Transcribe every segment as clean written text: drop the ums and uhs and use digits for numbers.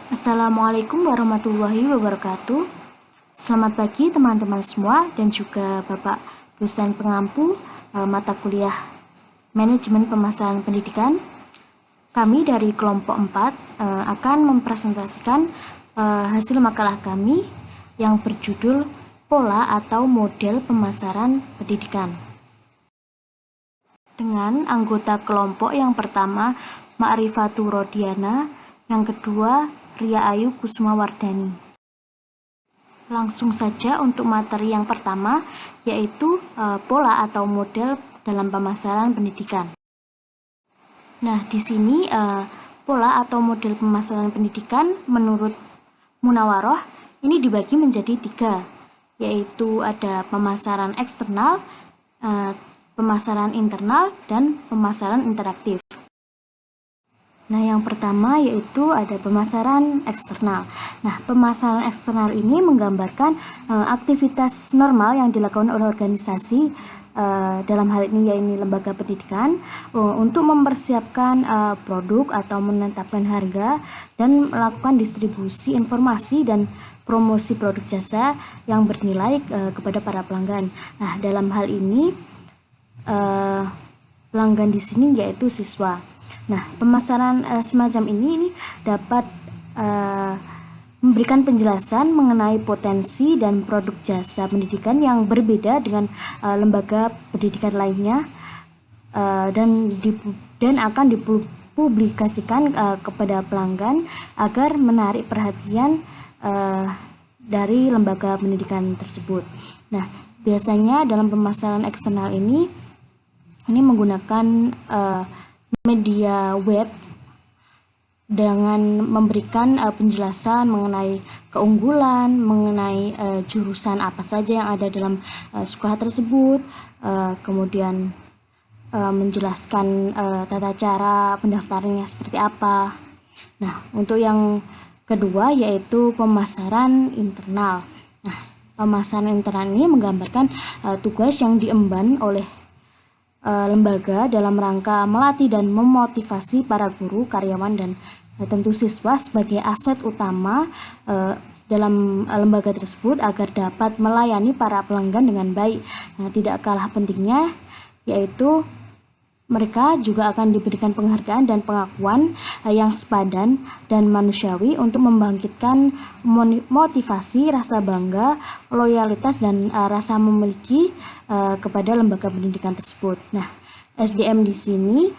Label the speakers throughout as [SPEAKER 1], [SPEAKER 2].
[SPEAKER 1] Assalamualaikum warahmatullahi wabarakatuh. Selamat pagi teman-teman semua dan juga Bapak dosen pengampu mata kuliah Manajemen Pemasaran Pendidikan. Kami dari kelompok 4 akan mempresentasikan hasil makalah kami yang berjudul Pola atau Model Pemasaran Pendidikan. Dengan anggota kelompok yang pertama Ma'rifatul Rodiana, yang kedua Ria Ayu Kusumawardani. Langsung saja untuk materi yang pertama, yaitu pola atau model dalam pemasaran pendidikan. Nah, di sini pola atau model pemasaran pendidikan menurut Munawaroh ini dibagi menjadi 3, yaitu ada pemasaran eksternal, pemasaran internal, dan pemasaran interaktif. Nah, yang pertama yaitu ada pemasaran eksternal. Nah, pemasaran eksternal ini menggambarkan aktivitas normal yang dilakukan oleh organisasi, dalam hal ini yaitu lembaga pendidikan, untuk mempersiapkan produk atau menetapkan harga dan melakukan distribusi informasi dan promosi produk jasa yang bernilai kepada para pelanggan. Nah, dalam hal ini pelanggan di sini yaitu siswa. Nah, pemasaran semacam ini dapat memberikan penjelasan mengenai potensi dan produk jasa pendidikan yang berbeda dengan lembaga pendidikan lainnya, dan akan dipublikasikan kepada pelanggan agar menarik perhatian dari lembaga pendidikan tersebut. Nah, biasanya dalam pemasaran eksternal ini menggunakan media web dengan memberikan penjelasan mengenai keunggulan, mengenai jurusan apa saja yang ada dalam sekolah tersebut, kemudian menjelaskan tata cara pendaftarannya seperti apa. Nah, untuk yang kedua yaitu pemasaran internal. Nah, pemasaran internal ini menggambarkan tugas yang diemban oleh lembaga dalam rangka melatih dan memotivasi para guru, karyawan, dan tentu siswa sebagai aset utama dalam lembaga tersebut agar dapat melayani para pelanggan dengan baik. Nah, tidak kalah pentingnya yaitu mereka juga akan diberikan penghargaan dan pengakuan yang sepadan dan manusiawi untuk membangkitkan motivasi, rasa bangga, loyalitas, dan rasa memiliki kepada lembaga pendidikan tersebut. Nah, SDM di sini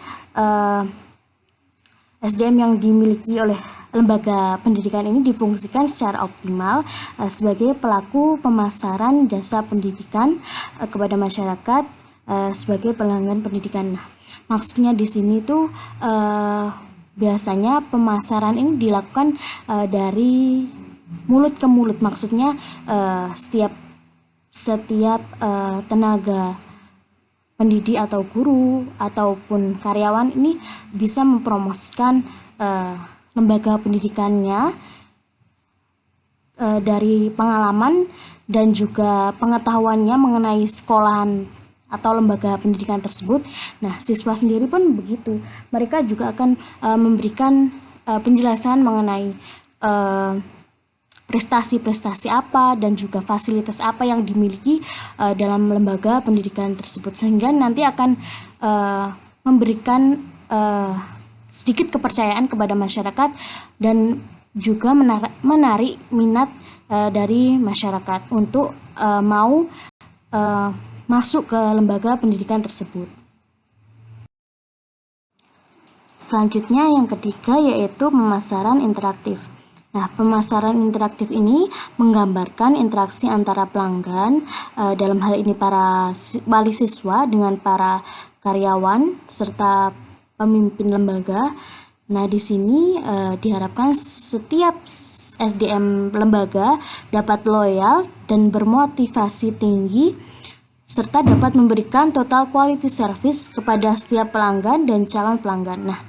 [SPEAKER 1] SDM yang dimiliki oleh lembaga pendidikan ini difungsikan secara optimal sebagai pelaku pemasaran jasa pendidikan kepada masyarakat sebagai pelanggan pendidikan. Nah, maksudnya di sini tuh biasanya pemasaran ini dilakukan dari mulut ke mulut. Maksudnya setiap tenaga pendidik atau guru ataupun karyawan ini bisa mempromosikan lembaga pendidikannya dari pengalaman dan juga pengetahuannya mengenai sekolahan atau lembaga pendidikan tersebut. Nah, siswa sendiri pun begitu. Mereka juga akan memberikan penjelasan mengenai prestasi-prestasi apa dan juga fasilitas apa yang dimiliki dalam lembaga pendidikan tersebut, sehingga nanti akan memberikan sedikit kepercayaan kepada masyarakat dan juga menarik minat dari masyarakat untuk mau masuk ke lembaga pendidikan tersebut. Selanjutnya yang ketiga yaitu pemasaran interaktif. Nah, pemasaran interaktif ini menggambarkan interaksi antara pelanggan, dalam hal ini para wali siswa dengan para karyawan serta pemimpin lembaga. Nah, di sini diharapkan setiap SDM lembaga dapat loyal dan bermotivasi tinggi serta dapat memberikan total quality service kepada setiap pelanggan dan calon pelanggan. Nah,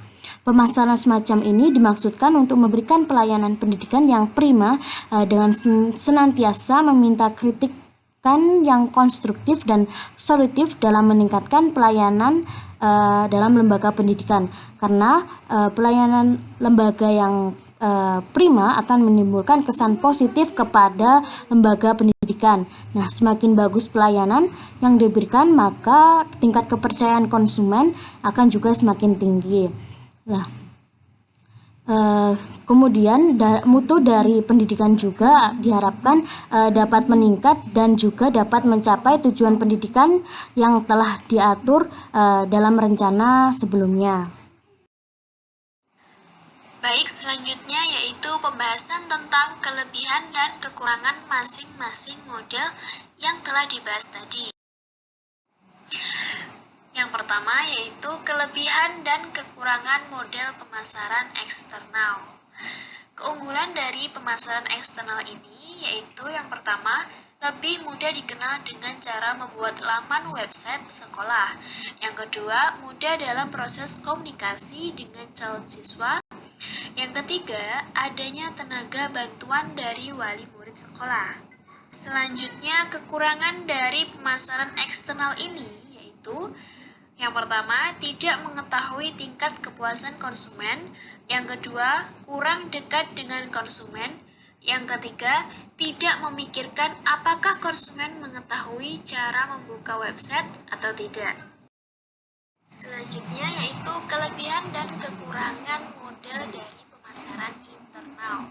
[SPEAKER 1] pemasaran semacam ini dimaksudkan untuk memberikan pelayanan pendidikan yang prima dengan senantiasa meminta kritikan yang konstruktif dan solutif dalam meningkatkan pelayanan dalam lembaga pendidikan. Karena pelayanan lembaga yang prima akan menimbulkan kesan positif kepada lembaga pendidikan. Nah, semakin bagus pelayanan yang diberikan, maka tingkat kepercayaan konsumen akan juga semakin tinggi. Nah, kemudian mutu dari pendidikan juga diharapkan dapat meningkat dan juga dapat mencapai tujuan pendidikan yang telah diatur dalam rencana sebelumnya.
[SPEAKER 2] Baik, selanjutnya yaitu pembahasan tentang kelebihan dan kekurangan masing-masing model yang telah dibahas tadi. Yang pertama yaitu kelebihan dan kekurangan model pemasaran eksternal. Keunggulan dari pemasaran eksternal ini yaitu yang pertama, lebih mudah dikenal dengan cara membuat laman website sekolah. Yang kedua, mudah dalam proses komunikasi dengan calon siswa. Yang ketiga, adanya tenaga bantuan dari wali murid sekolah. Selanjutnya, kekurangan dari pemasaran eksternal ini yaitu yang pertama, tidak mengetahui tingkat kepuasan konsumen. Yang kedua, kurang dekat dengan konsumen. Yang ketiga, tidak memikirkan apakah konsumen mengetahui cara membuka website atau tidak. Selanjutnya yaitu kelebihan dan kekurangan model dari pemasaran internal.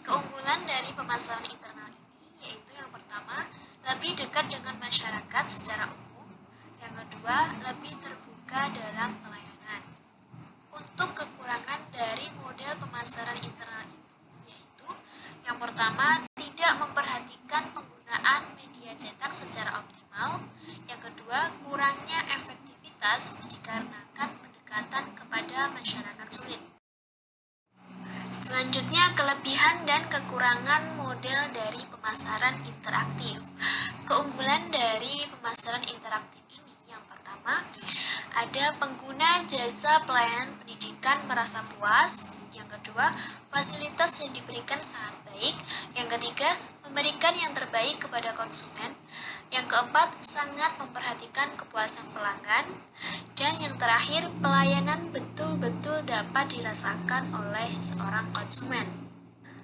[SPEAKER 2] Keunggulan dari pemasaran internal ini yaitu yang pertama, lebih dekat dengan masyarakat secara umum. Yang kedua, lebih terbuka dalam pelayanan. Untuk kekurangan dari model pemasaran internal ini yaitu yang pertama, tidak memperhatikan penggunaan media cetak secara optimal. Yang kedua, kurangnya efektivitas dikarenakan pendekatan kepada masyarakat sulit. Selanjutnya, kelebihan dan kekurangan model dari pemasaran interaktif. Keunggulan dari pemasaran interaktif ini yang pertama, ada pengguna jasa pelayanan pendidikan merasa puas. Yang kedua, fasilitas yang diberikan sangat baik. Yang ketiga, memberikan yang terbaik kepada konsumen. Yang keempat, sangat memperhatikan kepuasan pelanggan. Dan yang terakhir, pelayanan betul-betul dapat dirasakan oleh seorang konsumen.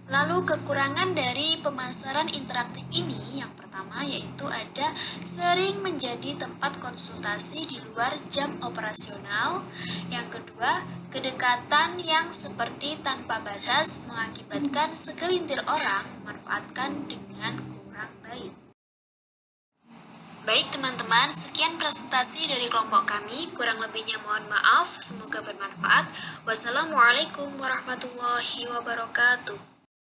[SPEAKER 2] Lalu kekurangan dari pemasaran interaktif ini yang pertama yaitu ada sering menjadi tempat konsultasi di luar jam operasional. Yang kedua, kedekatan yang seperti tanpa batas mengakibatkan segelintir orang memanfaatkan dengan kurang baik. Baik teman-teman, sekian presentasi dari kelompok kami. Kurang lebihnya mohon maaf, semoga bermanfaat. Wassalamualaikum warahmatullahi wabarakatuh.